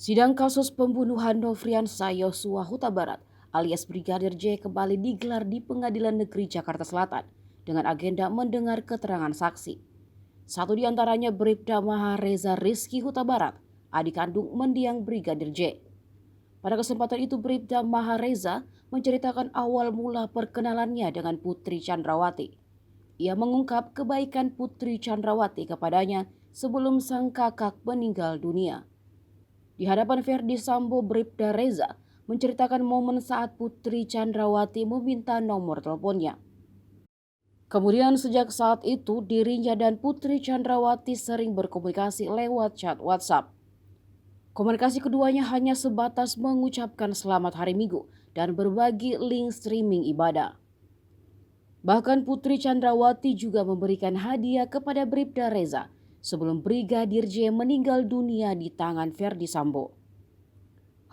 Sidang kasus pembunuhan Nofriansah Yosua Huta Barat alias Brigadir J kembali digelar di Pengadilan Negeri Jakarta Selatan dengan agenda mendengar keterangan saksi. Satu di antaranya Bribda Mahareza Rizky Huta Barat, adik kandung mendiang Brigadir J. Pada kesempatan itu Bribda Mahareza menceritakan awal mula perkenalannya dengan Putri Chandrawati. Ia mengungkap kebaikan Putri Chandrawati kepadanya sebelum sang kakak meninggal dunia. Di hadapan Ferdy Sambo, Bribda Reza menceritakan momen saat Putri Chandrawati meminta nomor teleponnya. Kemudian sejak saat itu dirinya dan Putri Chandrawati sering berkomunikasi lewat chat WhatsApp. Komunikasi keduanya hanya sebatas mengucapkan selamat hari Minggu dan berbagi link streaming ibadah. Bahkan Putri Chandrawati juga memberikan hadiah kepada Bribda Reza sebelum Brigadir J meninggal dunia di tangan Ferdy Sambo.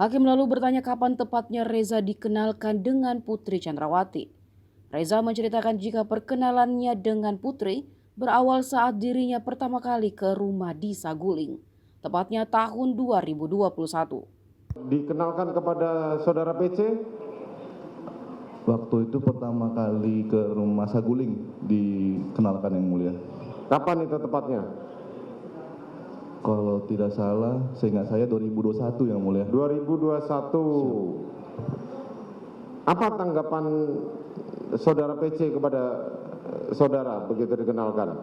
Hakim lalu bertanya kapan tepatnya Reza dikenalkan dengan Putri Chandrawati. Reza menceritakan jika perkenalannya dengan Putri berawal saat dirinya pertama kali ke rumah di Saguling, tepatnya tahun 2021. Dikenalkan kepada saudara PC? Waktu itu pertama kali ke rumah Saguling dikenalkan yang mulia. Kapan itu tepatnya? Kalau tidak salah, seingat saya 2021 yang mulia. 2021. Apa tanggapan saudara PC kepada saudara begitu dikenalkan?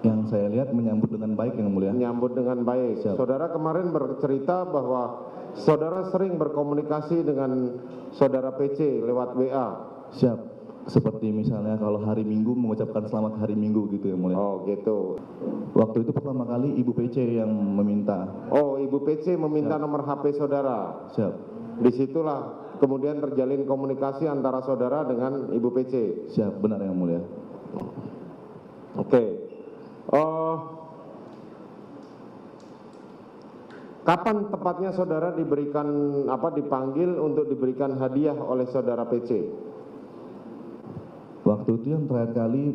Yang saya lihat menyambut dengan baik yang mulia. Menyambut dengan baik. Siap. Saudara kemarin bercerita bahwa saudara sering berkomunikasi dengan saudara PC lewat WA. Siap. Seperti misalnya kalau hari Minggu mengucapkan selamat hari Minggu gitu yang mulia. Oh gitu. Waktu itu pertama kali Ibu PC yang meminta. Oh, Ibu PC meminta Siap. nomor HP saudara. Siap. Disitulah kemudian terjalin komunikasi antara saudara dengan Ibu PC. Siap, benar yang mulia. Oke. Kapan tepatnya saudara dipanggil untuk diberikan hadiah oleh saudara PC? Waktu itu yang terakhir kali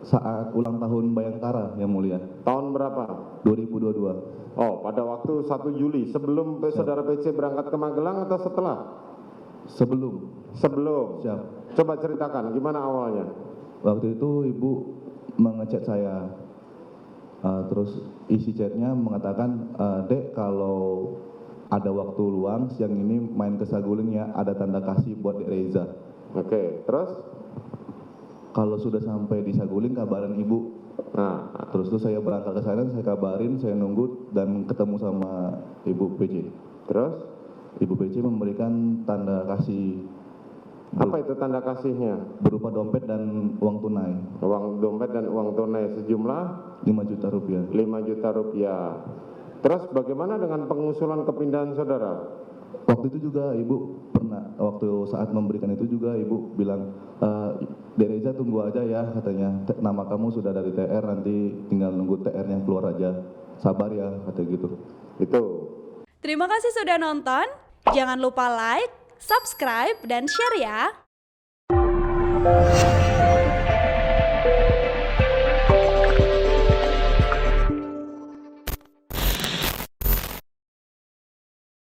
saat ulang tahun Bayangkara yang mulia. Tahun berapa? 2022. Oh, pada waktu 1 Juli sebelum saudara PC berangkat ke Magelang atau setelah? Sebelum. Sebelum. Siap. Coba ceritakan gimana awalnya. Waktu itu Ibu mengechat saya, terus isi chatnya mengatakan, Dek kalau ada waktu luang siang ini main ke Saguling ya, ada tanda kasih buat Dek Reza. Oke, terus? Kalau sudah sampai di Saguling kabarin Ibu. Nah, Terus tuh saya berangkat ke sana, saya kabarin, saya nunggu dan ketemu sama Ibu PC. terus? Ibu PC memberikan tanda kasih Apa itu tanda kasihnya? berupa dompet dan uang tunai, Uang dompet dan uang tunai sejumlah 5 juta rupiah. 5 juta rupiah. Terus bagaimana dengan pengusulan kepindahan saudara? Waktu itu juga Ibu pernah, waktu saat memberikan itu juga Ibu bilang, Dek Reza tunggu aja ya katanya, nama kamu sudah dari TR, nanti tinggal nunggu TR-nya keluar aja, sabar ya kata gitu. Itu. Terima kasih sudah nonton, jangan lupa like, subscribe, dan share ya.